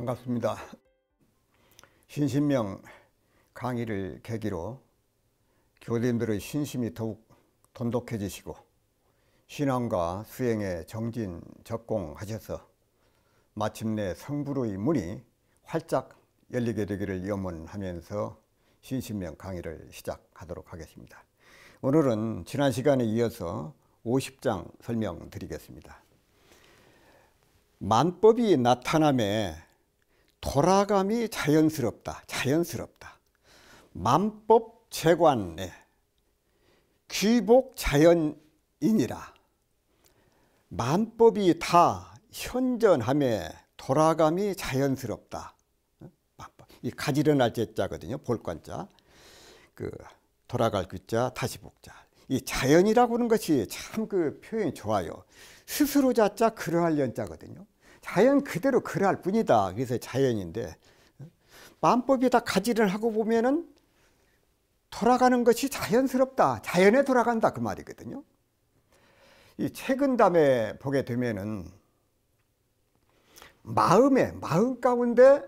반갑습니다. 신신명 강의를 계기로 교우님들의 신심이 더욱 돈독해지시고 신앙과 수행에 정진적공하셔서 마침내 성불의 문이 활짝 열리게 되기를 염원하면서 신신명 강의를 시작하도록 하겠습니다. 오늘은 지난 시간에 이어서 50장 설명드리겠습니다. 만법이 나타남에 돌아감이 자연스럽다. 만법 재관에 귀복 자연이니라. 만법이 다 현전함에 돌아감이 자연스럽다. 이 가지런할 제자거든요. 볼관자. 돌아갈 귀자, 다시 복자. 이 자연이라고 하는 것이 참 표현이 좋아요. 스스로 자자 그러할 연자거든요. 자연 그대로 그러할 뿐이다. 그래서 자연인데 만법이 다 가지런하고 보면은 돌아가는 것이 자연스럽다. 자연에 돌아간다 그 말이거든요. 이 최근담에 보게 되면은 마음 가운데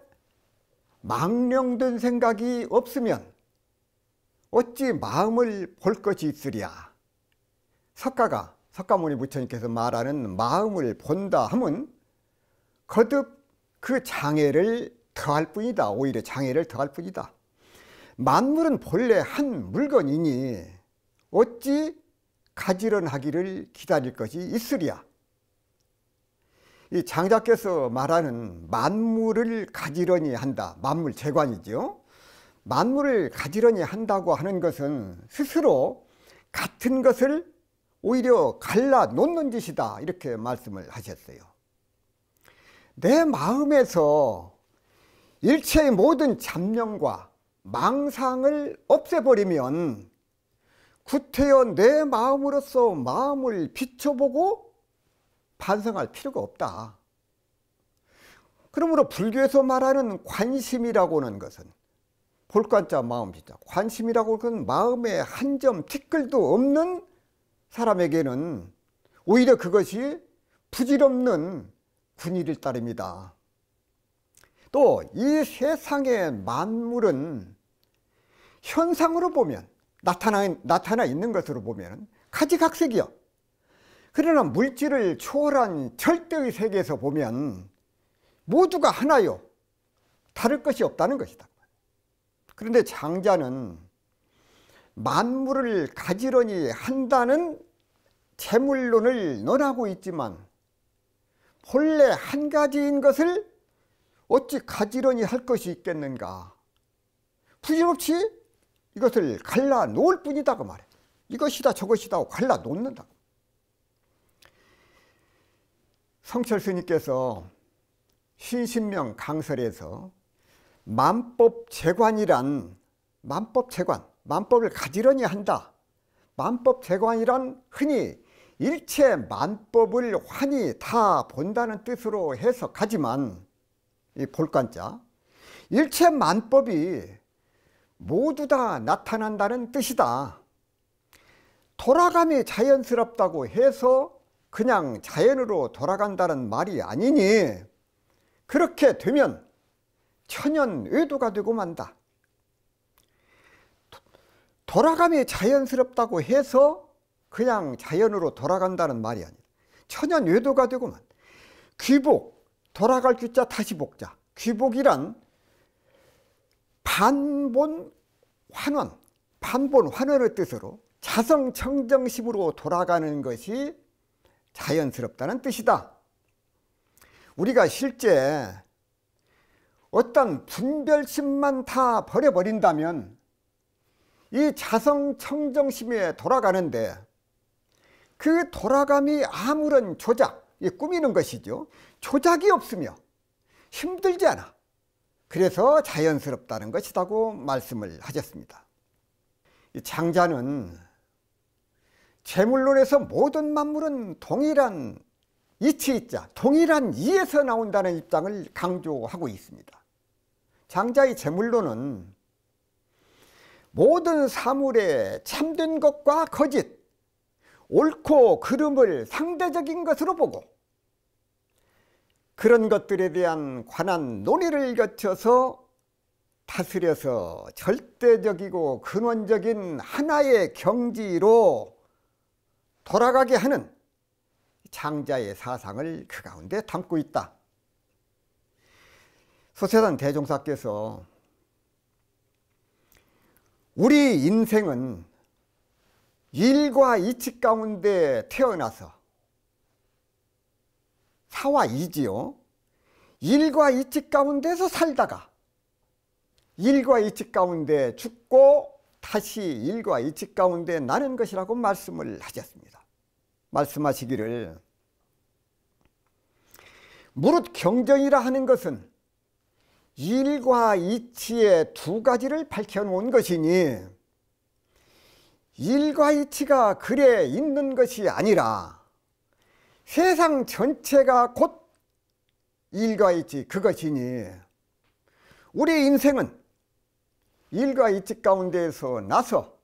망령된 생각이 없으면 어찌 마음을 볼 것이 있으랴. 석가모니 부처님께서 말하는 마음을 본다 하면 거듭 그 장애를 더할 뿐이다. 오히려 장애를 더할 뿐이다. 만물은 본래 한 물건이니 어찌 가지런하기를 기다릴 것이 있으랴. 이 장자께서 말하는 만물을 가지런히 한다. 만물 재관이죠. 만물을 가지런히 한다고 하는 것은 스스로 같은 것을 오히려 갈라 놓는 짓이다. 이렇게 말씀을 하셨어요. 내 마음에서 일체의 모든 잡념과 망상을 없애버리면 구태여 내 마음으로서 마음을 비춰보고 반성할 필요가 없다. 그러므로 불교에서 말하는 관심이라고 하는 것은 볼관자 마음이죠. 관심이라고 하는 것은 마음에 한 점 티끌도 없는 사람에게는 오히려 그것이 부질없는 군일일 따름이다. 또 이 세상의 만물은 현상으로 보면 나타나 있는 것으로 보면 가지각색이요. 그러나 물질을 초월한 절대의 세계에서 보면 모두가 하나요. 다를 것이 없다는 것이다. 그런데 장자는 만물을 가지런히 한다는 재물론을 논하고 있지만 본래 한 가지인 것을 어찌 가지런히 할 것이 있겠는가. 부질없이 이것을 갈라 놓을 뿐이다 그 말이에요. 이것이다 저것이다 하고 갈라 놓는다. 성철 스님께서 신신명 강설에서 만법 재관이란 만법을 가지런히 한다. 만법 재관이란 흔히 일체 만법을 환히 다 본다는 뜻으로 해석하지만 이 볼관자 일체 만법이 모두 다 나타난다는 뜻이다. 돌아감이 자연스럽다고 해서 그냥 자연으로 돌아간다는 말이 아니니 그렇게 되면 천연외도가 되고 만다. 돌아감이 자연스럽다고 해서 그냥 자연으로 돌아간다는 말이 아니다. 천연외도가 되고 만다. 귀복, 돌아갈 귀자 다시 복자. 귀복이란 반본 환원의 뜻으로 자성청정심으로 돌아가는 것이 자연스럽다는 뜻이다. 우리가 실제 어떤 분별심만 다 버려버린다면 이 자성청정심에 돌아가는데 그 돌아감이 아무런 조작, 꾸미는 것이죠. 조작이 없으며 힘들지 않아. 그래서 자연스럽다는 것이라고 말씀을 하셨습니다. 이 장자는 재물론에서 모든 만물은 동일한 이치이자 동일한 이에서 나온다는 입장을 강조하고 있습니다. 장자의 재물론은 모든 사물의 참된 것과 거짓, 옳고 그름을 상대적인 것으로 보고 그런 것들에 대한 관한 논의를 거쳐서 다스려서 절대적이고 근원적인 하나의 경지로 돌아가게 하는 장자의 사상을 그 가운데 담고 있다. 소세산 대종사께서 우리 인생은 일과 이치 가운데 태어나서 사와 이지요. 일과 이치 가운데서 살다가 일과 이치 가운데 죽고 다시 일과 이치 가운데 나는 것이라고 말씀을 하셨습니다. 말씀하시기를 무릇 경전이라 하는 것은 일과 이치의 두 가지를 밝혀놓은 것이니 일과 이치가 글에 있는 것이 아니라 세상 전체가 곧 일과 이치 그것이니 우리 인생은 일과 이치 가운데에서 나서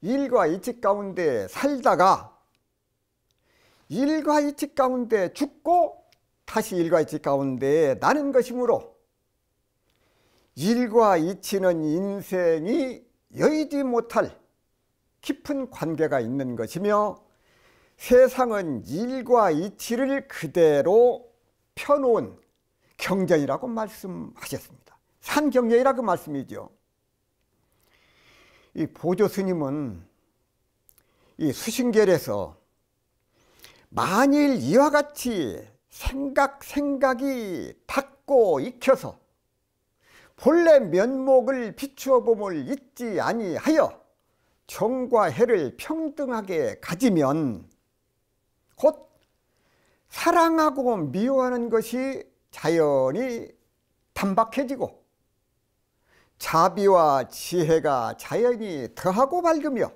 일과 이치 가운데 살다가 일과 이치 가운데 죽고 다시 일과 이치 가운데 나는 것이므로 일과 이치는 인생이 여의지 못할 깊은 관계가 있는 것이며 세상은 일과 이치를 그대로 펴놓은 경전이라고 말씀하셨습니다. 산경전이라 그 말씀이죠. 이 보조스님은 이 수신결에서 만일 이와 같이 생각이 닿고 익혀서 본래 면목을 비추어 봄을 잊지 아니하여 정과 해를 평등하게 가지면 곧 사랑하고 미워하는 것이 자연히 단박해지고 자비와 지혜가 자연히 더하고 밝으며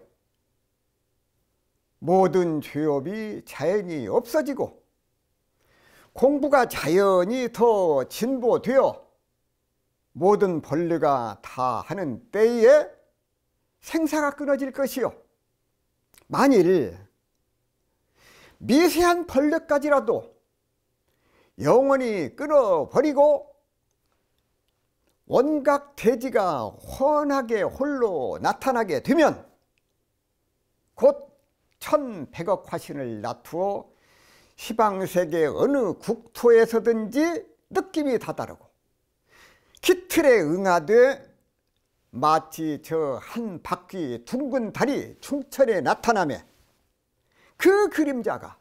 모든 죄업이 자연히 없어지고 공부가 자연히 더 진보되어 모든 벌레가 다 하는 때에 생사가 끊어질 것이요 만일 미세한 벌레까지라도 영원히 끊어버리고 원각 대지가 훤하게 홀로 나타나게 되면 곧 1100억 화신을 나투어 시방세계 어느 국토에서든지 느낌이 다다르고 기틀에 응하되 마치 저 한 바퀴 둥근 달이 충천에 나타나며 그 그림자가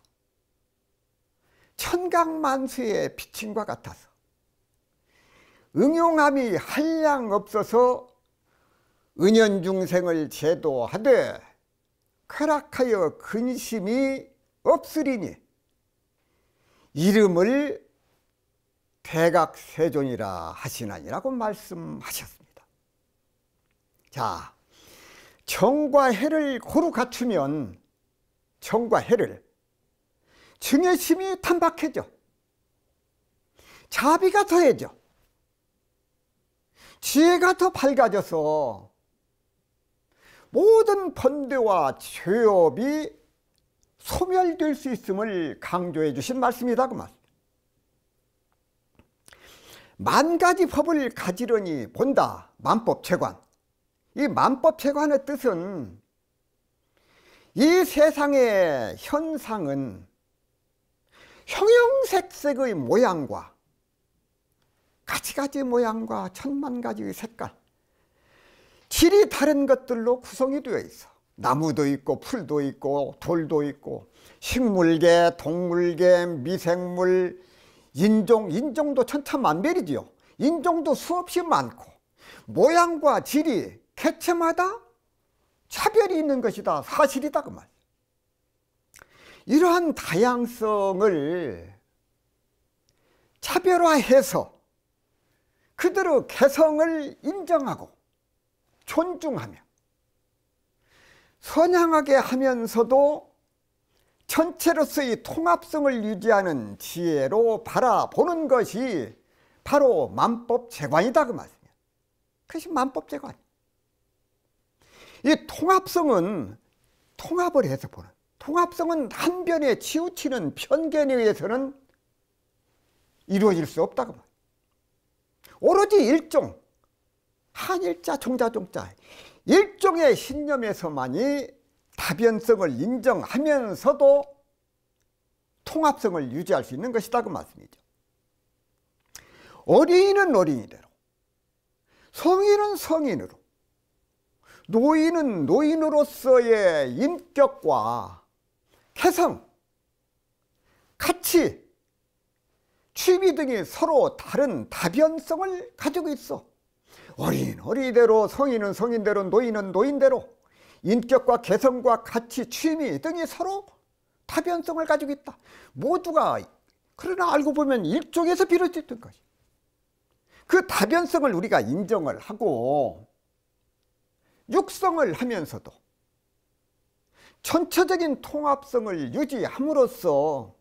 천강만수의 비침과 같아서 응용함이 한량 없어서 은연중생을 제도하되 쾌락하여 근심이 없으리니 이름을 대각세존이라 하시나니라고 말씀하셨습니다. 자, 정과 해를 고루 갖추면 정과 해를 증애심이 탄박해져 자비가 더해져 지혜가 더 밝아져서 모든 번뇌와 죄업이 소멸될 수 있음을 강조해 주신 말씀이다 그 말. 만 가지 법을 가지런히 본다. 만법채관. 이 만법채관의 뜻은 이 세상의 현상은 형형색색의 모양과 가지가지 모양과 천만 가지의 색깔 질이 다른 것들로 구성이 되어 있어. 나무도 있고 풀도 있고 돌도 있고 식물계, 동물계, 미생물, 인종도 천차만별이지요. 인종도 수없이 많고 모양과 질이 개체마다 차별이 있는 것이다. 사실이다 그 말. 이러한 다양성을 차별화해서 그들의 개성을 인정하고 존중하며 선양하게 하면서도 전체로서의 통합성을 유지하는 지혜로 바라보는 것이 바로 만법재관이다 그 말이에요. 그것이 만법재관. 이 통합성은 통합을 해서 보는, 통합성은 한 변에 치우치는 편견에 의해서는 이루어질 수 없다고 말이에요. 오로지 일종, 한일자, 종자종자, 일종의 신념에서만이 다변성을 인정하면서도 통합성을 유지할 수 있는 것이다 그 말씀이죠. 어린이는 어린이대로, 성인은 성인으로, 노인은 노인으로서의 인격과 개성, 가치, 취미 등이 서로 다른 다변성을 가지고 있어. 어린이는 어린이대로, 성인은 성인대로, 노인은 노인대로 인격과 개성과 가치, 취미 등이 서로 다변성을 가지고 있다. 모두가 그러나 알고 보면 일종에서 비롯됐던 것이. 그 다변성을 우리가 인정을 하고 육성을 하면서도 전체적인 통합성을 유지함으로써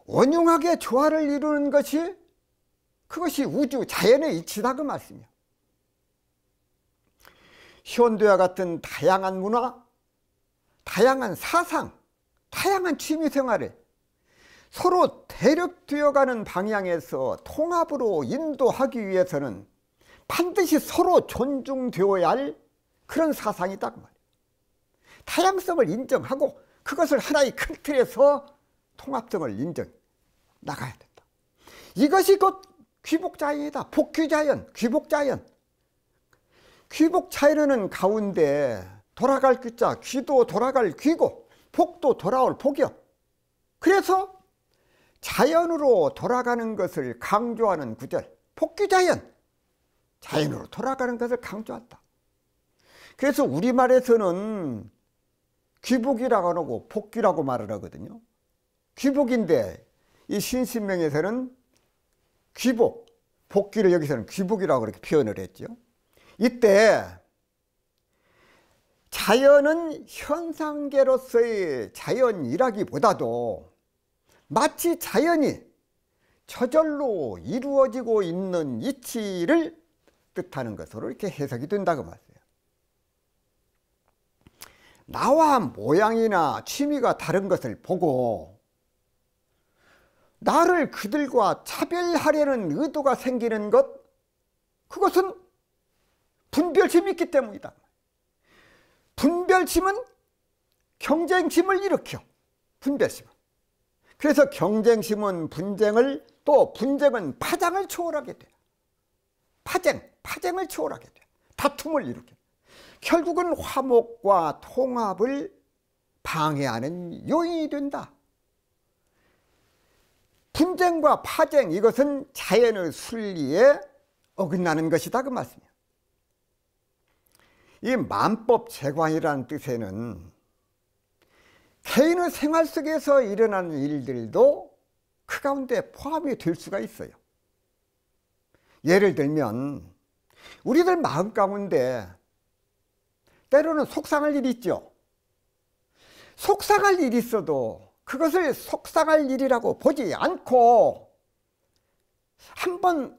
원흉하게 조화를 이루는 것이, 그것이 우주 자연의 이치다 그 말씀이야. 현대와 같은 다양한 문화, 다양한 사상, 다양한 취미생활을 서로 대립되어가는 방향에서 통합으로 인도하기 위해서는 반드시 서로 존중되어야 할 그런 사상이다 그 말이에요. 다양성을 인정하고 그것을 하나의 큰 틀에서 통합성을 인정 나가야 된다. 이것이 곧 귀복자연이다. 복귀자연, 귀복자연. 귀복자연은 가운데 돌아갈 귀자, 귀도 돌아갈 귀고 복도 돌아올 복이요. 그래서 자연으로 돌아가는 것을 강조하는 구절, 복귀자연, 자연으로 돌아가는 것을 강조한다. 그래서 우리말에서는 귀복이라고 하고 복귀라고 말을 하거든요. 귀복인데 이 신신명에서는 귀복, 복귀를 여기서는 귀복이라고 그렇게 표현을 했죠. 이때 자연은 현상계로서의 자연이라기보다도 마치 자연이 저절로 이루어지고 있는 이치를 뜻하는 것으로 이렇게 해석이 된다고 말이에요. 나와 모양이나 취미가 다른 것을 보고 나를 그들과 차별하려는 의도가 생기는 것, 그것은 분별심이 있기 때문이다. 분별심은 경쟁심을 일으켜. 분별심은. 그래서 경쟁심은 분쟁을, 또 분쟁은 파장을 초월하게 돼. 파쟁을 초월하게 돼. 다툼을 일으켜. 결국은 화목과 통합을 방해하는 요인이 된다. 분쟁과 파쟁, 이것은 자연의 순리에 어긋나는 것이다 그 말씀이에요. 이 만법재관이라는 뜻에는 개인의 생활 속에서 일어나는 일들도 그 가운데 포함이 될 수가 있어요. 예를 들면 우리들 마음 가운데 때로는 속상할 일이 있죠. 속상할 일이 있어도 그것을 속상할 일이라고 보지 않고 한번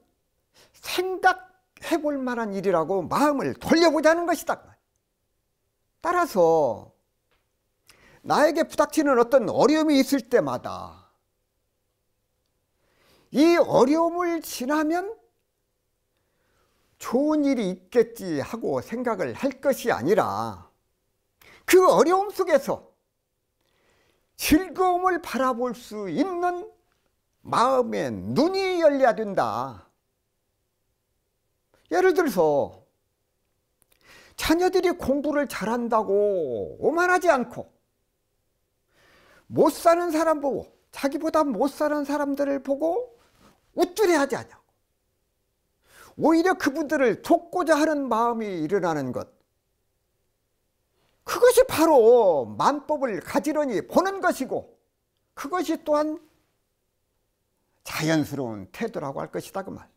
생각해 볼 만한 일이라고 마음을 돌려보자는 것이다. 따라서 나에게 부닥치는 어떤 어려움이 있을 때마다 이 어려움을 지나면 좋은 일이 있겠지 하고 생각을 할 것이 아니라 그 어려움 속에서 즐거움을 바라볼 수 있는 마음의 눈이 열려야 된다. 예를 들어서 자녀들이 공부를 잘한다고 오만하지 않고 못 사는 사람 보고, 자기보다 못 사는 사람들을 보고 우쭐해하지 않냐고, 오히려 그분들을 돕고자 하는 마음이 일어나는 것, 그것이 바로 만법을 가지런히 보는 것이고, 그것이 또한 자연스러운 태도라고 할 것이다 그 말.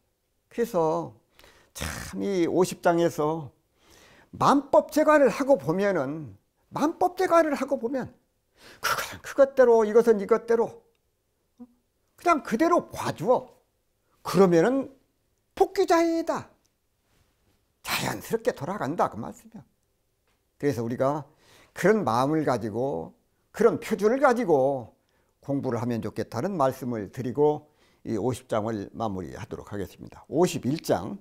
그래서 참 이 50장에서 만법재관을 하고 보면은, 만법재관을 하고 보면 그것은 그것대로, 이것은 이것대로 그냥 그대로 봐주어. 그러면은 복귀자연이다. 자연스럽게 돌아간다 그 말씀이야. 그래서 우리가 그런 마음을 가지고, 그런 표준을 가지고 공부를 하면 좋겠다는 말씀을 드리고, 이 50장을 마무리하도록 하겠습니다. 51장.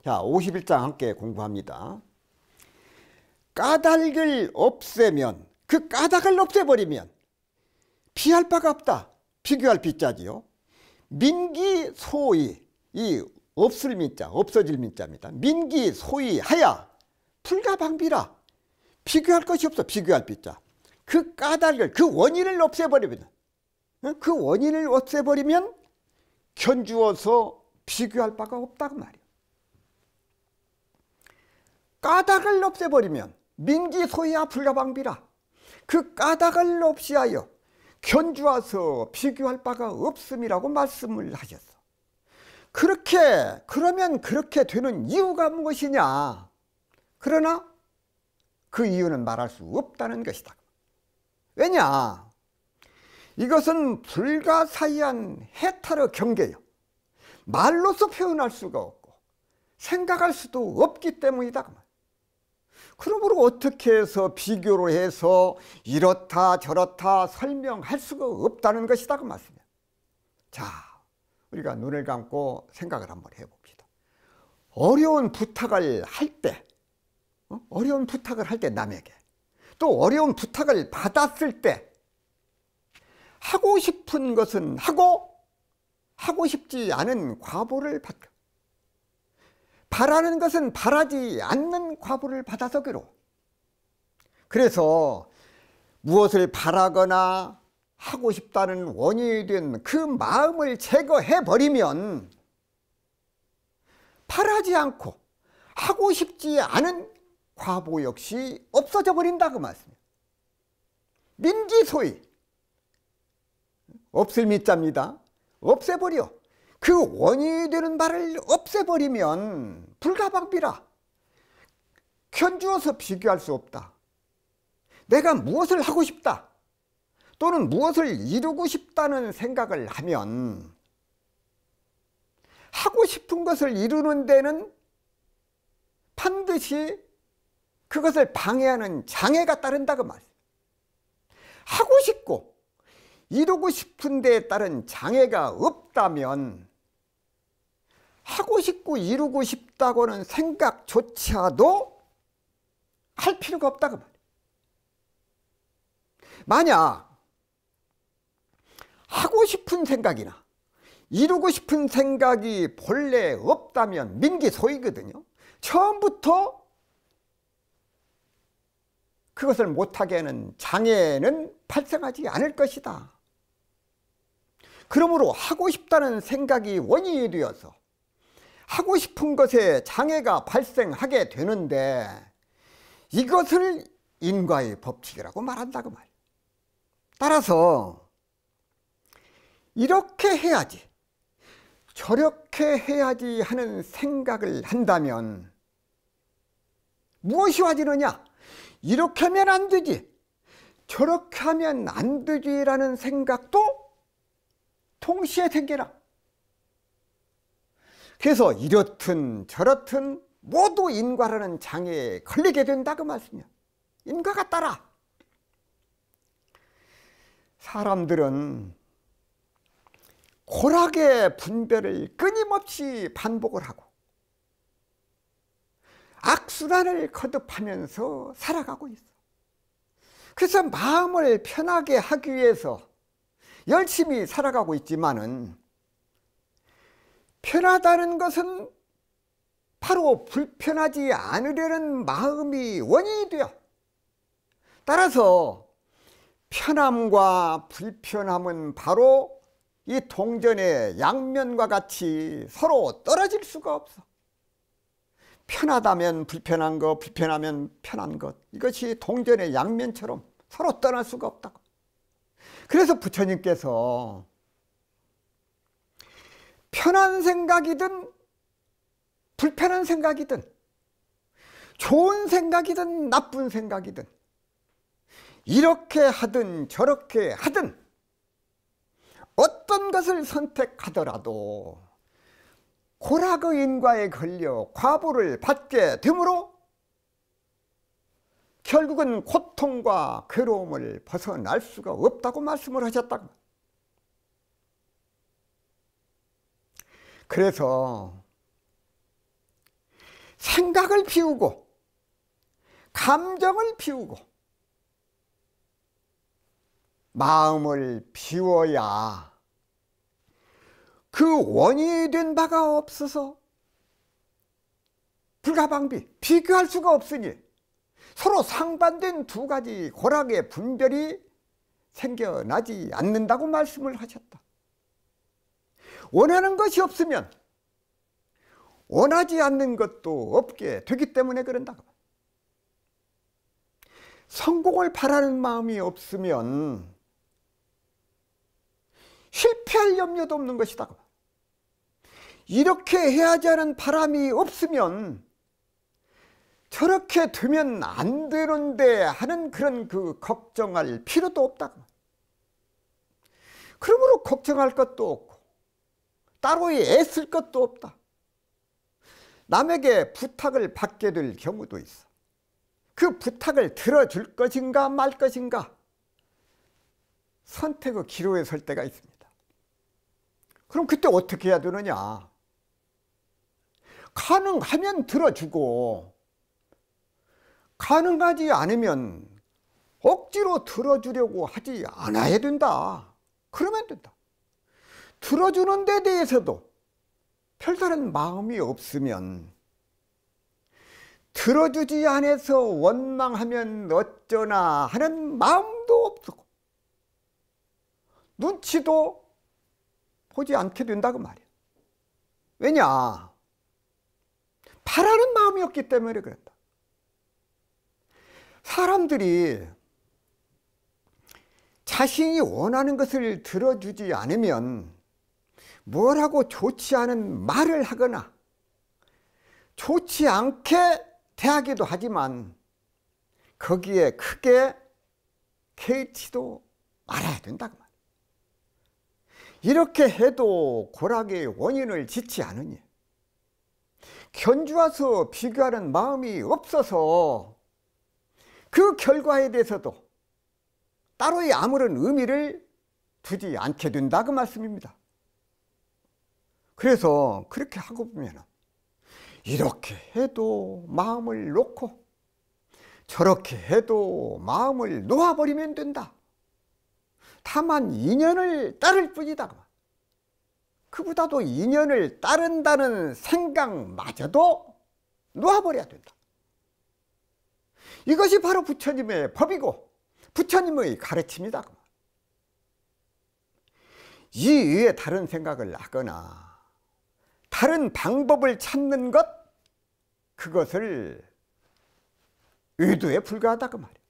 자, 51장 함께 공부합니다. 까닭을 없애면, 그 까닭을 없애버리면 비할 바가 없다. 비교할 비자지요. 민기소위, 이 없을 민자, 없어질 민자입니다. 민기소위하야 불가방비라. 비교할 것이 없어. 비교할 비자. 그 까닭을, 그 원인을 없애버리면, 그 원인을 없애버리면 견주어서 비교할 바가 없다고 말이에요. 까닭을 없애버리면 민기소위야 불가방비라. 그 까닭을 없이하여 견주어서 비교할 바가 없음이라고 말씀을 하셨어. 그러면 그렇게 되는 이유가 무엇이냐? 그러나 그 이유는 말할 수 없다는 것이다. 왜냐? 이것은 불가사의한 해탈의 경계요. 말로서 표현할 수가 없고 생각할 수도 없기 때문이다. 그러므로 어떻게 해서 비교를 해서 이렇다 저렇다 설명할 수가 없다는 것이다 그 말씀이에요. 자, 우리가 눈을 감고 생각을 한번 해봅시다. 어려운 부탁을 할 때, 어려운 부탁을 할 때 남에게, 또 어려운 부탁을 받았을 때 하고 싶은 것은 하고 싶지 않은 과보를 받고, 바라는 것은 바라지 않는 과보를 받아서 괴로워. 그래서 무엇을 바라거나 하고 싶다는 원인이 된 그 마음을 제거해 버리면 바라지 않고 하고 싶지 않은 과보 역시 없어져 버린다 그 말씀이에요. 민기소위, 없을 민자입니다. 없애버려. 그 원인이 되는 말을 없애버리면 불가방비라. 견주어서 비교할 수 없다. 내가 무엇을 하고 싶다 또는 무엇을 이루고 싶다는 생각을 하면 하고 싶은 것을 이루는 데는 반드시 그것을 방해하는 장애가 따른다 그 말이에요. 하고 싶고 이루고 싶은 데에 따른 장애가 없다면 하고 싶고 이루고 싶다고는 생각조차도 할 필요가 없다 그 말이에요. 만약 하고 싶은 생각이나 이루고 싶은 생각이 본래 없다면 민기소위거든요. 처음부터 그것을 못하게 하는 장애는 발생하지 않을 것이다. 그러므로 하고 싶다는 생각이 원인이 되어서 하고 싶은 것에 장애가 발생하게 되는데 이것을 인과의 법칙이라고 말한다고 말이에요. 따라서 이렇게 해야지 저렇게 해야지 하는 생각을 한다면 무엇이 와지느냐? 이렇게 하면 안 되지 저렇게 하면 안 되지라는 생각도 동시에 생겨나. 그래서 이렇든 저렇든 모두 인과라는 장애에 걸리게 된다 그 말씀이야. 인과가 따라. 사람들은 고락의 분별을 끊임없이 반복을 하고 악순환을 거듭하면서 살아가고 있어. 그래서 마음을 편하게 하기 위해서 열심히 살아가고 있지만은 편하다는 것은 바로 불편하지 않으려는 마음이 원인이 되어 따라서 편함과 불편함은 바로 이 동전의 양면과 같이 서로 떨어질 수가 없어. 편하다면 불편한 것, 불편하면 편한 것, 이것이 동전의 양면처럼 서로 떠날 수가 없다고. 그래서 부처님께서 편한 생각이든 불편한 생각이든 좋은 생각이든 나쁜 생각이든 이렇게 하든 저렇게 하든 어떤 것을 선택하더라도 고락의 인과에 걸려 과보를 받게 되므로 결국은 고통과 괴로움을 벗어날 수가 없다고 말씀을 하셨다. 그래서 생각을 비우고 감정을 비우고 마음을 비워야 그 원인이 된 바가 없어서 불가방비, 비교할 수가 없으니 서로 상반된 두 가지 고락의 분별이 생겨나지 않는다고 말씀을 하셨다. 원하는 것이 없으면 원하지 않는 것도 없게 되기 때문에 그런다고. 성공을 바라는 마음이 없으면 실패할 염려도 없는 것이다. 이렇게 해야지 하는 바람이 없으면 저렇게 되면 안 되는데 하는 그런 그 걱정할 필요도 없다. 그러므로 걱정할 것도 없고 따로 애쓸 것도 없다. 남에게 부탁을 받게 될 경우도 있어. 그 부탁을 들어줄 것인가 말 것인가 선택의 기로에 설 때가 있습니다. 그럼 그때 어떻게 해야 되느냐? 가능하면 들어주고 가능하지 않으면 억지로 들어주려고 하지 않아야 된다. 그러면 된다. 들어주는 데 대해서도 별다른 마음이 없으면 들어주지 않아서 원망하면 어쩌나 하는 마음도 없고 눈치도 보지 않게 된다고 말이야. 왜냐? 바라는 마음이 없기 때문에 그런다. 사람들이 자신이 원하는 것을 들어주지 않으면 뭐라고 좋지 않은 말을 하거나 좋지 않게 대하기도 하지만 거기에 크게 개의치도 말아야 된다고 말이야. 이렇게 해도 고락의 원인을 짓지 않으니 견주어서 비교하는 마음이 없어서 그 결과에 대해서도 따로의 아무런 의미를 두지 않게 된다 그 말씀입니다. 그래서 그렇게 하고 보면 이렇게 해도 마음을 놓고 저렇게 해도 마음을 놓아버리면 된다. 다만 인연을 따를 뿐이다. 그보다도 인연을 따른다는 생각마저도 놓아버려야 된다. 이것이 바로 부처님의 법이고 부처님의 가르침이다. 이 위에 다른 생각을 하거나 다른 방법을 찾는 것, 그것을 의도에 불과하다 그 말이야.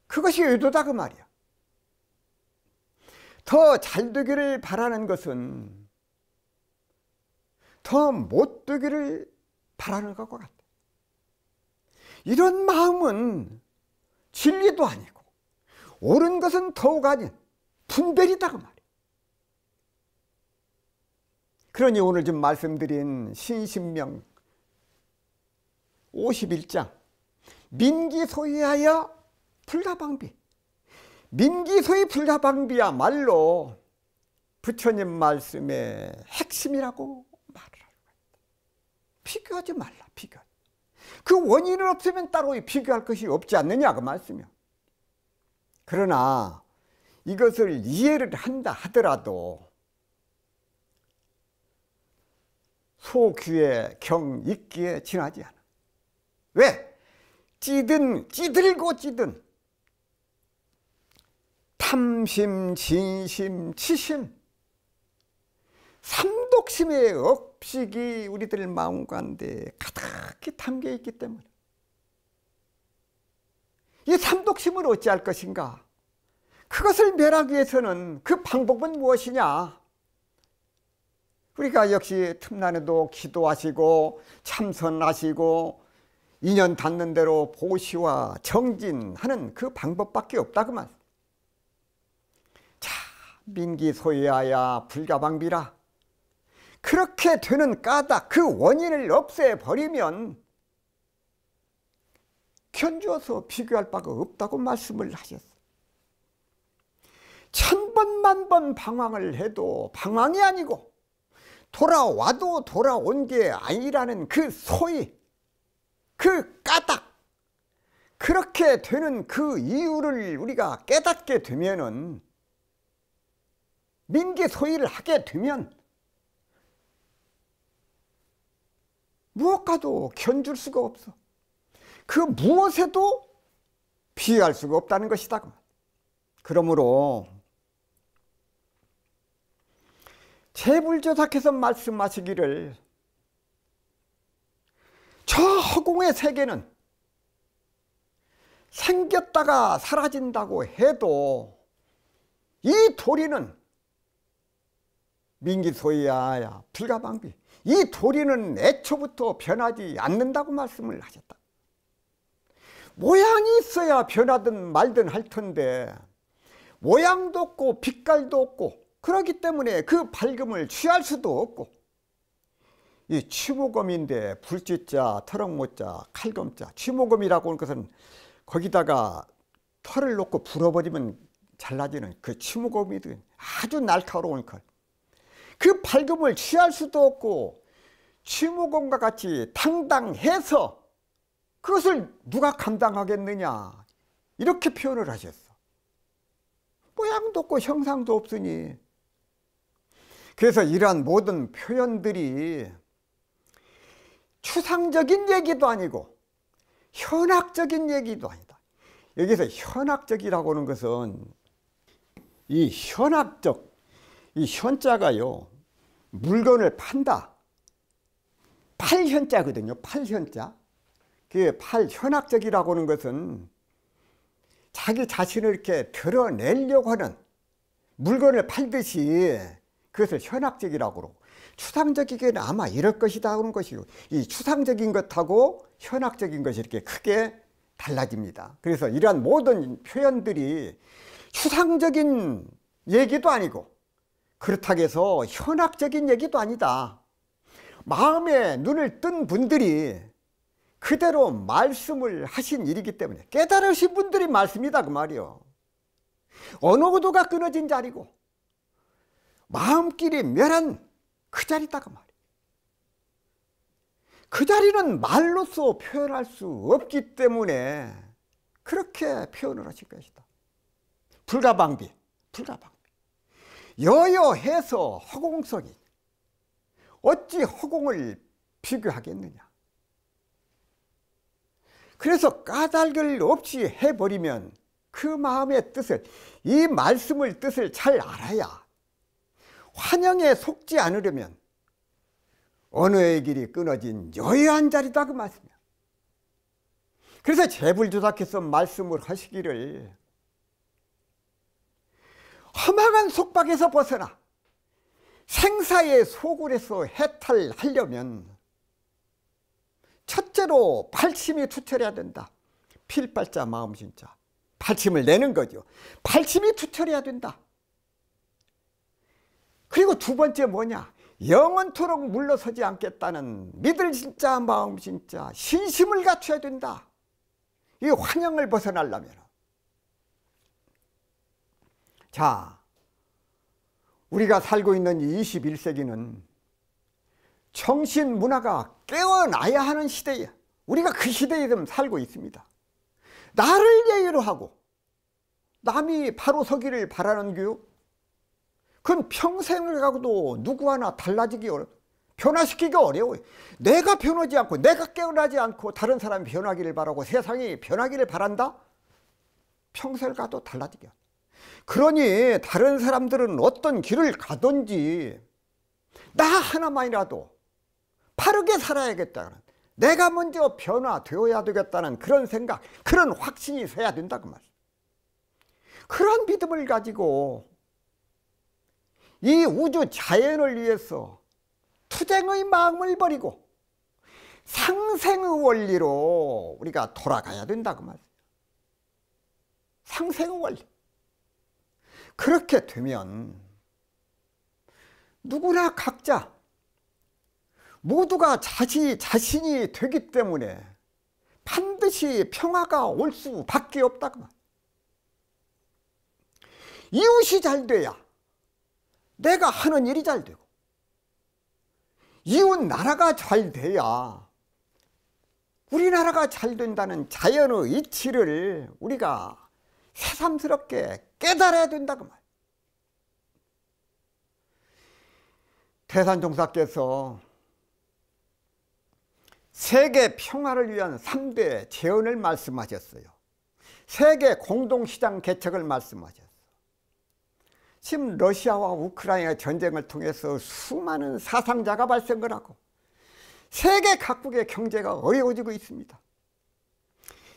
그것이 의도다 그 말이야. 더 잘되기를 바라는 것은 더 못되기를 바라는 것과 같아. 이런 마음은 진리도 아니고 옳은 것은 더욱 아닌 분별이다 그 말이야. 그러니 오늘 좀 말씀드린 신신명 51장 민기소이하여 불가방비, 민기소이 불가방비야말로 부처님 말씀의 핵심이라고 말을 하고 있다. 비교하지 말라. 비교. 그 원인은 없으면 따로 비교할 것이 없지 않느냐 그 말씀이요. 그러나 이것을 이해를 한다 하더라도 소귀에 경 있기에 지나지 않아. 왜? 찌들고 찌든 탐심, 진심, 치심, 삼독심의 억식이 우리들 마음 가운데 가득히 담겨 있기 때문에 이 삼독심을 어찌할 것인가? 그것을 멸하기 위해서는 그 방법은 무엇이냐? 우리가 역시 틈난에도 기도하시고 참선하시고 인연 닿는 대로 보시와 정진하는 그 방법밖에 없다 그 말. 자, 민기소이하여 불가방비라. 그렇게 되는 까닭, 그 원인을 없애버리면 견주어서 비교할 바가 없다고 말씀을 하셨어요. 천번 만번 방황을 해도 방황이 아니고 돌아와도 돌아온 게 아니라는 그 소위, 그 까닭, 그렇게 되는 그 이유를 우리가 깨닫게 되면은, 민기소위를 하게 되면 무엇과도 견줄 수가 없어. 그 무엇에도 비할 수가 없다는 것이다. 그러므로 제불조사께서 말씀하시기를, 저 허공의 세계는 생겼다가 사라진다고 해도 이 도리는, 민기소위야 불가방비, 이 도리는 애초부터 변하지 않는다고 말씀을 하셨다. 모양이 있어야 변하든 말든 할 텐데 모양도 없고 빛깔도 없고, 그렇기 때문에 그 밝음을 취할 수도 없고, 이 취모검인데 불쥐자, 터럭모자, 칼검자, 취모검이라고 하는 것은 거기다가 털을 놓고 불어버리면 잘라지는 그 취모검이든 아주 날카로운 칼, 그 밝음을 취할 수도 없고 취모검과 같이 당당해서 그것을 누가 감당하겠느냐, 이렇게 표현을 하셨어. 모양도 없고 형상도 없으니. 그래서 이러한 모든 표현들이 추상적인 얘기도 아니고 현학적인 얘기도 아니다. 여기서 현학적이라고 하는 것은 이 현학적, 이 현자가요, 물건을 판다, 팔현자거든요. 팔현자. 그 현학적이라고 하는 것은 자기 자신을 이렇게 드러내려고 하는, 물건을 팔듯이 그것을 현학적이라고 그러고, 추상적이게는 아마 이럴 것이다 하는 것이고, 이 추상적인 것하고 현학적인 것이 이렇게 크게 달라집니다. 그래서 이러한 모든 표현들이 추상적인 얘기도 아니고 그렇다고 해서 현학적인 얘기도 아니다. 마음에 눈을 뜬 분들이 그대로 말씀을 하신 일이기 때문에, 깨달으신 분들이 말씀이다 그 말이요. 언어구도가 끊어진 자리고 마음길이 멸한 그 자리다 그 말이에요. 그 자리는 말로써 표현할 수 없기 때문에 그렇게 표현을 하실 것이다. 불가방비, 불가방비. 여여해서 허공성이 어찌 허공을 비교하겠느냐. 그래서 까닭을 없이 해버리면 그 마음의 뜻을, 이 말씀을 뜻을 잘 알아야, 환영에 속지 않으려면 언어의 길이 끊어진 여여한 자리다 그 말씀이야. 그래서 제불조사께서 말씀을 하시기를, 험악한 속박에서 벗어나 생사의 소굴에서 해탈하려면 첫째로 발심이 투철해야 된다. 필발자 마음신자, 발심을 내는 거죠. 발심이 투철해야 된다. 그리고 두 번째 뭐냐, 영원토록 물러서지 않겠다는 믿을 진짜 마음신자, 신심을 갖춰야 된다. 이 환영을 벗어나려면. 자, 우리가 살고 있는 이 21세기는 정신 문화가 깨어나야 하는 시대야. 우리가 그 시대에 좀 살고 있습니다. 나를 예의로 하고 남이 바로 서기를 바라는 교육, 그건 평생을 가고도 누구 하나 달라지기 변화시키기 어려워요. 내가 변하지 않고, 내가 깨어나지 않고 다른 사람이 변하기를 바라고 세상이 변하기를 바란다? 평생을 가도 달라지기 어려워요. 그러니 다른 사람들은 어떤 길을 가든지 나 하나만이라도 바르게 살아야겠다는, 내가 먼저 변화되어야 되겠다는 그런 생각, 그런 확신이 서야 된다 그 말. 그런 믿음을 가지고 이 우주 자연을 위해서 투쟁의 마음을 버리고 상생의 원리로 우리가 돌아가야 된다 그 말이에요. 상생의 원리. 그렇게 되면 누구나 각자 모두가 자신이 되기 때문에 반드시 평화가 올 수밖에 없다 그 말. 이웃이 잘 돼야 내가 하는 일이 잘 되고, 이웃 나라가 잘 돼야 우리나라가 잘 된다는 자연의 이치를 우리가 새삼스럽게 깨달아야 된다고 말이에요. 태산종사께서 세계 평화를 위한 3대 제언을 말씀하셨어요. 세계 공동시장 개척을 말씀하셨어요. 지금 러시아와 우크라이나 전쟁을 통해서 수많은 사상자가 발생을 하고 세계 각국의 경제가 어려워지고 있습니다.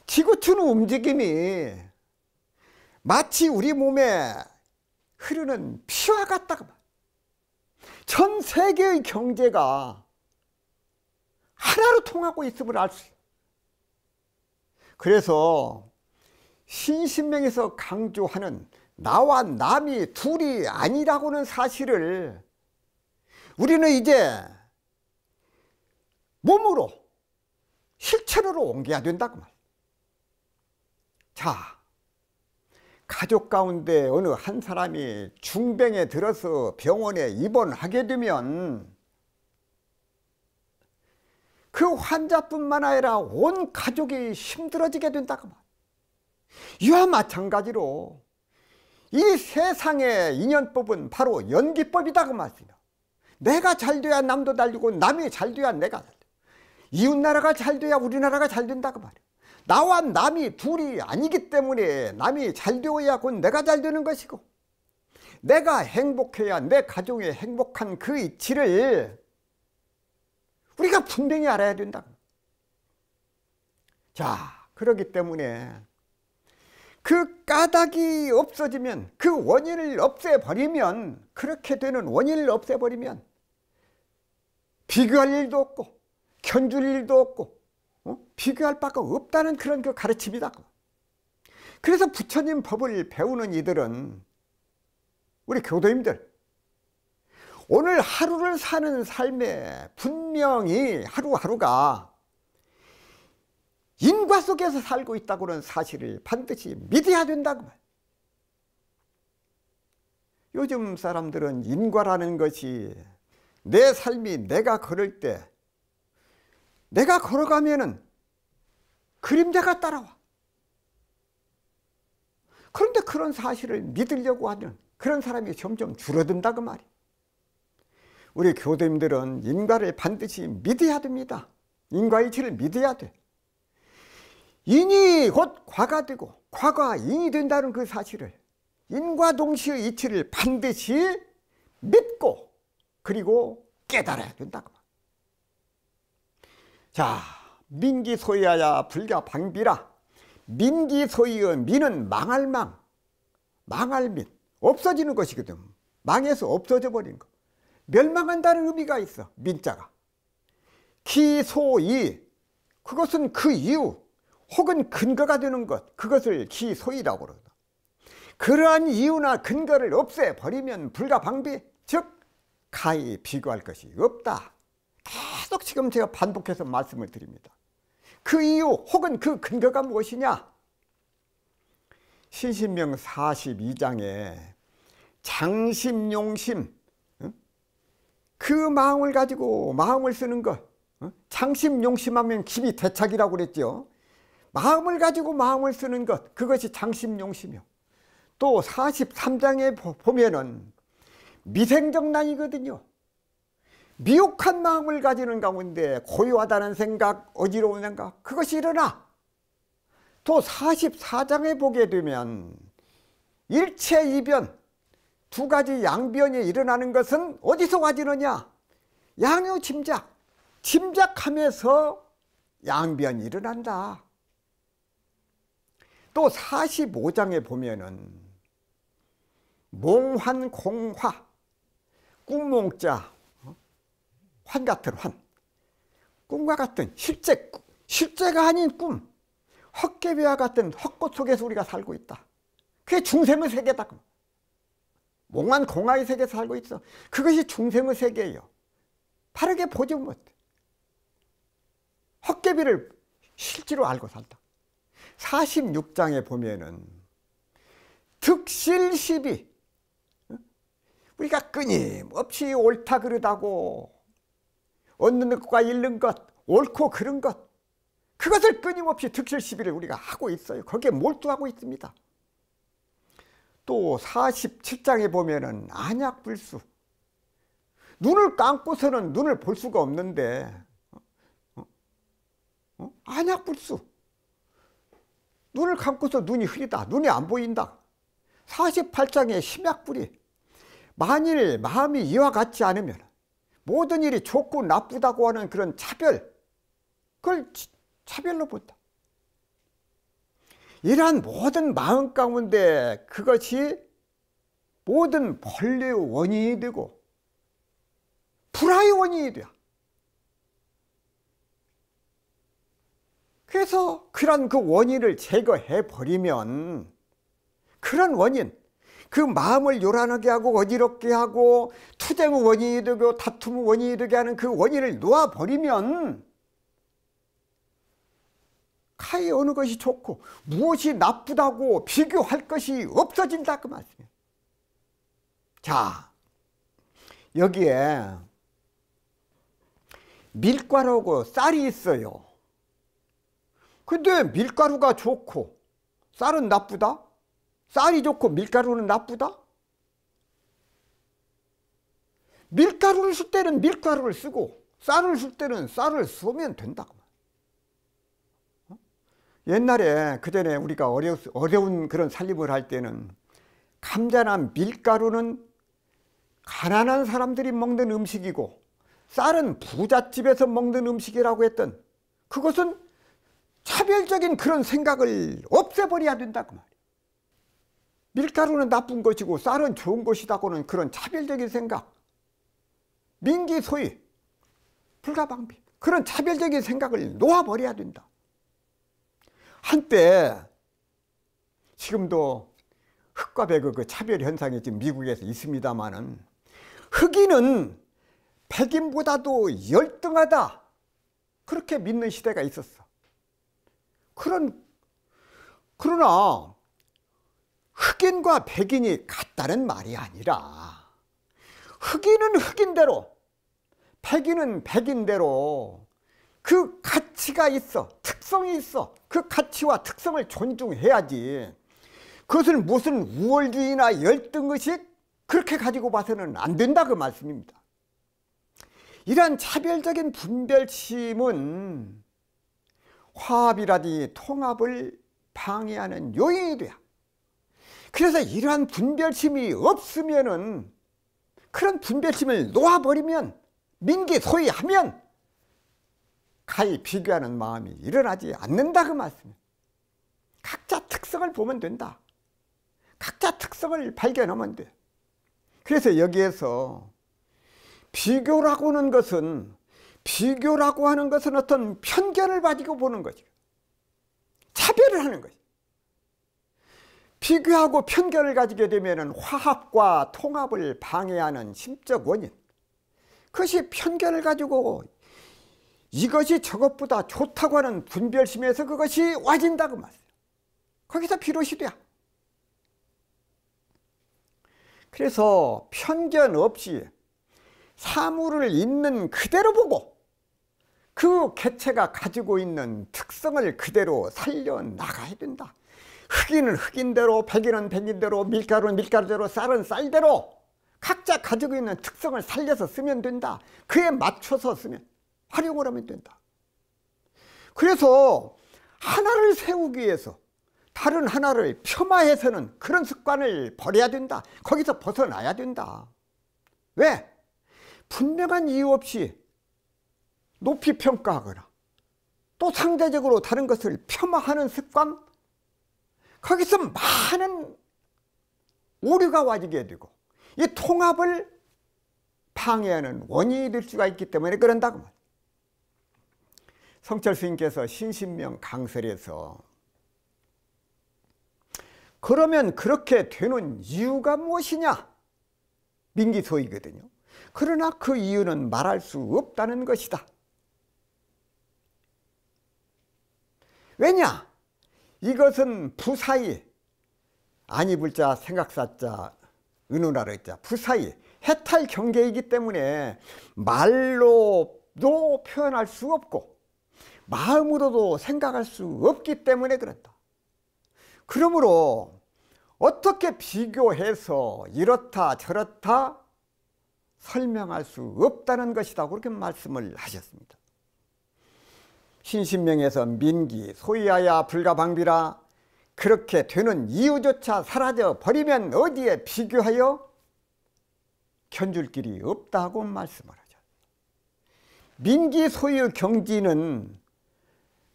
지구촌 움직임이 마치 우리 몸에 흐르는 피와 같다고 말이에요. 전 세계의 경제가 하나로 통하고 있음을 알 수 있어요. 그래서 신신명에서 강조하는 나와 남이 둘이 아니라고는 사실을 우리는 이제 몸으로 실천으로 옮겨야 된다고 말이에요. 자, 가족 가운데 어느 한 사람이 중병에 들어서 병원에 입원하게 되면 그 환자뿐만 아니라 온 가족이 힘들어지게 된다고 말이에요. 이와 마찬가지로 이 세상의 인연법은 바로 연기법이다 그 말이에요. 내가 잘 돼야 남도 잘 되고 남이 잘 돼야 내가 잘 돼. 이웃나라가 잘 돼야 우리나라가 잘 된다고 말이에요. 나와 남이 둘이 아니기 때문에 남이 잘 되어야 곧 내가 잘 되는 것이고 내가 행복해야 내 가족이 행복한 그 이치를 우리가 분명히 알아야 된다. 자, 그렇기 때문에 그 까닭이 없어지면 그 원인을 없애버리면 그렇게 되는 원인을 없애버리면 비교할 일도 없고 견줄 일도 없고 비교할 바가 없다는 그런 그 가르침이다. 그래서 부처님 법을 배우는 이들은 우리 교도님들 오늘 하루를 사는 삶에 분명히 하루하루가 인과 속에서 살고 있다고는 사실을 반드시 믿어야 된다고 말이에요. 요즘 사람들은 인과라는 것이 내 삶이 내가 걸을 때 내가 걸어가면은 그림자가 따라와. 그런데 그런 사실을 믿으려고 하는 그런 사람이 점점 줄어든다고 말이에요. 우리 교도님들은 인과를 반드시 믿어야 됩니다. 인과이치를 믿어야 돼. 인이 곧 과가 되고 과가 인이 된다는 그 사실을 인과 동시의 이치를 반드시 믿고 그리고 깨달아야 된다고. 자, 민기소이하야 불가방비라. 민기소이의 민은 망할 망, 망할 민, 없어지는 것이거든. 망해서 없어져 버린 거. 멸망한다는 의미가 있어, 민자가. 기소이, 그것은 그 이유 혹은 근거가 되는 것, 그것을 기소이라고 그러거든. 그러한 이유나 근거를 없애버리면 불가방비, 즉 가히 비교할 것이 없다. 계속 지금 제가 반복해서 말씀을 드립니다. 그 이유 혹은 그 근거가 무엇이냐? 신신명 42장에 장심용심, 그 마음을 가지고 마음을 쓰는 것, 장심용심하면 기비 대착이라고 그랬죠. 마음을 가지고 마음을 쓰는 것, 그것이 장심용심이요. 또 43장에 보면은 미생정난이거든요. 미혹한 마음을 가지는 가운데 고요하다는 생각, 어지러운 생각, 그것이 일어나. 또 44장에 보게 되면 일체이변, 두 가지 양변이 일어나는 것은 어디서 와지느냐? 양요짐작, 짐작하면서 양변이 일어난다. 또 45장에 보면은 몽환공화, 꿈몽자, 환 같은 환, 꿈과 같은 실제, 실제가 아닌 꿈, 헛개비와 같은 헛꽃 속에서 우리가 살고 있다. 그게 중생의 세계다. 몽환공화의 세계에서 살고 있어. 그것이 중생의 세계예요. 바르게 보지 못해. 헛개비를 실제로 알고 살다. 46장에 보면은 득실시비, 우리가 끊임없이 옳다 그르다고 얻는 것과 잃는 것, 옳고 그른 것, 그것을 끊임없이 득실 시비를 우리가 하고 있어요. 거기에 몰두하고 있습니다. 또 47장에 보면은 안약불수, 눈을 감고서는 눈을 볼 수가 없는데 안약불수, 눈을 감고서 눈이 흐리다, 눈이 안 보인다. 48장의 심약불이, 만일 마음이 이와 같지 않으면 모든 일이 좋고 나쁘다고 하는 그런 차별, 그걸 차별로 본다. 이러한 모든 마음 가운데 그것이 모든 벌레의 원인이 되고 불화의 원인이 돼. 그래서 그런 그 원인을 제거해 버리면, 그런 원인, 그 마음을 요란하게 하고 어지럽게 하고 투쟁의 원인이 되고 다툼의 원인이 되게 하는 그 원인을 놓아버리면 가히 어느 것이 좋고 무엇이 나쁘다고 비교할 것이 없어진다 그 말씀이에요. 자, 여기에 밀가루하고 쌀이 있어요. 근데 밀가루가 좋고 쌀은 나쁘다? 쌀이 좋고 밀가루는 나쁘다? 밀가루를 쓸 때는 밀가루를 쓰고 쌀을 쓸 때는 쌀을 쓰면 된다고. 옛날에 그전에 우리가 어려운 그런 살림을 할 때는 감자나 밀가루는 가난한 사람들이 먹는 음식이고 쌀은 부잣집에서 먹는 음식이라고 했던, 그것은 차별적인 그런 생각을 없애버려야 된다고 말이에요. 밀가루는 나쁜 것이고 쌀은 좋은 것이다고는 그런 차별적인 생각, 민기소위 불가방비, 그런 차별적인 생각을 놓아버려야 된다. 한때, 지금도 흑과 백의 그 차별 현상이 지금 미국에서 있습니다마는, 흑인은 백인보다도 열등하다, 그렇게 믿는 시대가 있었어. 그러나 흑인과 백인이 같다는 말이 아니라, 흑인은 흑인대로, 백인은 백인대로 그 가치가 있어, 특성이 있어. 그 가치와 특성을 존중해야지, 그것을 무슨 우월주의나 열등의식 그렇게 가지고 봐서는 안 된다 그 말씀입니다. 이러한 차별적인 분별심은 화합이라든지 통합을 방해하는 요인이 돼요. 그래서 이러한 분별심이 없으면은, 그런 분별심을 놓아버리면, 민기소위하면 가히 비교하는 마음이 일어나지 않는다 그 말씀이에요. 각자 특성을 보면 된다. 각자 특성을 발견하면 돼. 그래서 여기에서 비교라고 하는 것은 어떤 편견을 가지고 보는 거죠. 차별을 하는 거죠. 비교하고 편견을 가지게 되면 화합과 통합을 방해하는 심적 원인, 그것이 편견을 가지고 이것이 저것보다 좋다고 하는 분별심에서 그것이 와진다고 말이에요. 거기서 비롯이 돼. 그래서 편견 없이 사물을 있는 그대로 보고 그 개체가 가지고 있는 특성을 그대로 살려나가야 된다. 흑인은 흑인대로, 백인은 백인대로, 밀가루는 밀가루대로, 쌀은 쌀대로 각자 가지고 있는 특성을 살려서 쓰면 된다. 그에 맞춰서 쓰면, 활용을 하면 된다. 그래서 하나를 세우기 위해서 다른 하나를 폄하해서는 그런 습관을 버려야 된다. 거기서 벗어나야 된다. 왜? 분명한 이유 없이 높이 평가하거나 또 상대적으로 다른 것을 폄하하는 습관, 거기서 많은 오류가 와지게 되고 이 통합을 방해하는 원인이 될 수가 있기 때문에 그런다고 말이에요. 성철 스님께서 신신명 강설에서 그러면 그렇게 되는 이유가 무엇이냐? 민기소이거든요. 그러나 그 이유는 말할 수 없다는 것이다. 왜냐? 이것은 부사이, 아니불자 생각사자 은우나르자 부사이 해탈 경계이기 때문에 말로 모습도 표현할 수 없고 마음으로도 생각할 수 없기 때문에 그렇다. 그러므로 어떻게 비교해서 이렇다 저렇다 설명할 수 없다는 것이다, 그렇게 말씀을 하셨습니다. 신신명에서 민기 소이하야 불가방비라, 그렇게 되는 이유조차 사라져 버리면 어디에 비교하여 견줄 길이 없다고 말씀을 하죠. 민기 소유 경지는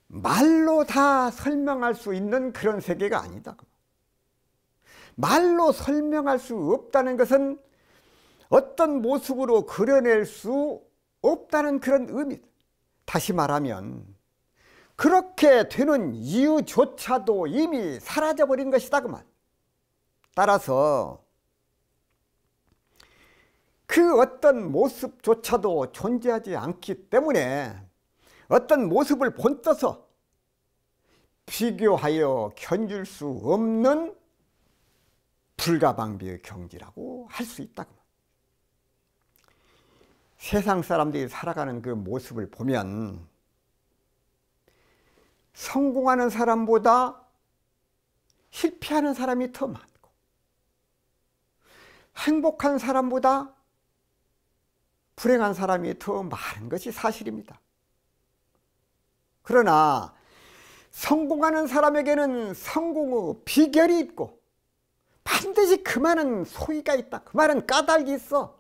말로 다 설명할 수 있는 그런 세계가 아니다. 말로 설명할 수 없다는 것은 어떤 모습으로 그려낼 수 없다는 그런 의미다. 다시 말하면 그렇게 되는 이유조차도 이미 사라져버린 것이다, 그 말. 따라서 그 어떤 모습조차도 존재하지 않기 때문에 어떤 모습을 본떠서 비교하여 견줄 수 없는 불가방비의 경지라고 할 수 있다. 세상 사람들이 살아가는 그 모습을 보면 성공하는 사람보다 실패하는 사람이 더 많고 행복한 사람보다 불행한 사람이 더 많은 것이 사실입니다. 그러나 성공하는 사람에게는 성공의 비결이 있고 반드시 그만한 소위가 있다, 그만한 까닭이 있어.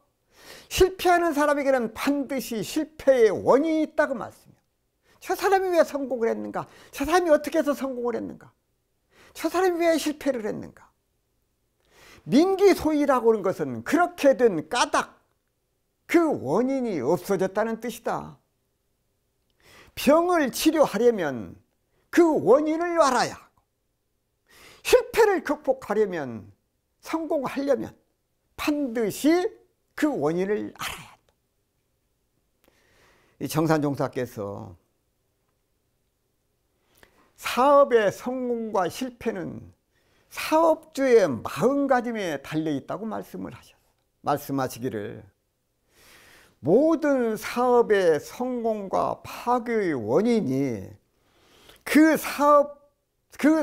실패하는 사람에게는 반드시 실패의 원인이 있다고 말씀이에요. 저 사람이 왜 성공을 했는가? 저 사람이 어떻게 해서 성공을 했는가? 저 사람이 왜 실패를 했는가? 민기소이라고 하는 것은 그렇게 된 까닭, 그 원인이 없어졌다는 뜻이다. 병을 치료하려면 그 원인을 알아야 하고, 실패를 극복하려면, 성공하려면 반드시 그 원인을 알아야 한다. 이 정산종사께서 사업의 성공과 실패는 사업주의 마음가짐에 달려있다고 말씀하시기를, 모든 사업의 성공과 파괴의 원인이 그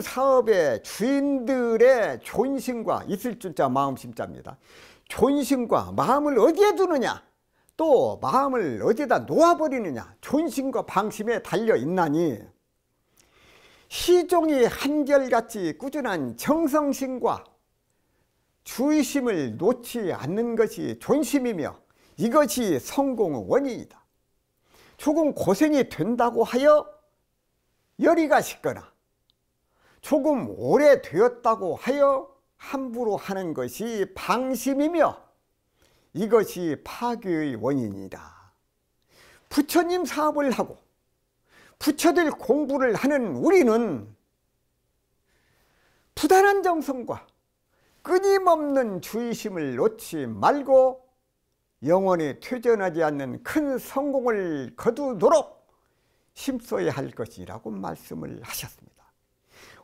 사업의 주인들의 존심과, 있을 줄자 마음심자입니다. 존심과 마음을 어디에 두느냐, 또 마음을 어디에다 놓아버리느냐, 존심과 방심에 달려있나니 시종이 한결같이 꾸준한 정성심과 주의심을 놓지 않는 것이 존심이며 이것이 성공의 원인이다. 조금 고생이 된다고 하여 열의가 식거나 조금 오래되었다고 하여 함부로 하는 것이 방심이며 이것이 파괴의 원인이다. 부처님 사업을 하고 부처들 공부를 하는 우리는 부단한 정성과 끊임없는 주의심을 놓지 말고 영원히 퇴전하지 않는 큰 성공을 거두도록 힘써야 할 것이라고 말씀을 하셨습니다.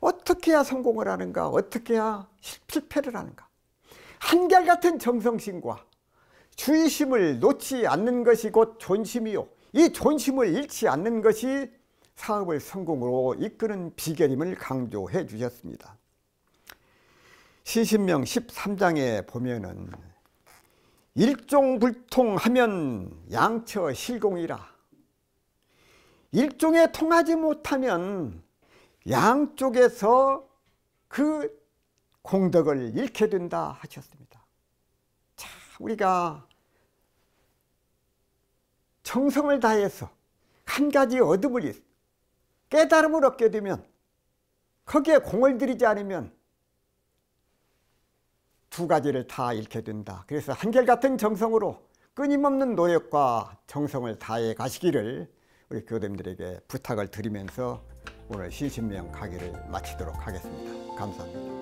어떻게 해야 성공을 하는가? 어떻게 해야 실패를 하는가? 한결같은 정성심과 주의심을 놓지 않는 것이 곧 존심이요, 이 존심을 잃지 않는 것이 사업을 성공으로 이끄는 비결임을 강조해 주셨습니다. 신신명 13장에 보면은 일종불통하면 양처실공이라, 일종에 통하지 못하면 양쪽에서 그 공덕을 잃게 된다 하셨습니다. 자, 우리가 정성을 다해서 한 가지 얻음을, 깨달음을 얻게 되면 거기에 공을 들이지 않으면 두 가지를 다 잃게 된다. 그래서 한결같은 정성으로 끊임없는 노력과 정성을 다해 가시기를 우리 교우님들에게 부탁을 드리면서 오늘 신신명 강의를 마치도록 하겠습니다. 감사합니다.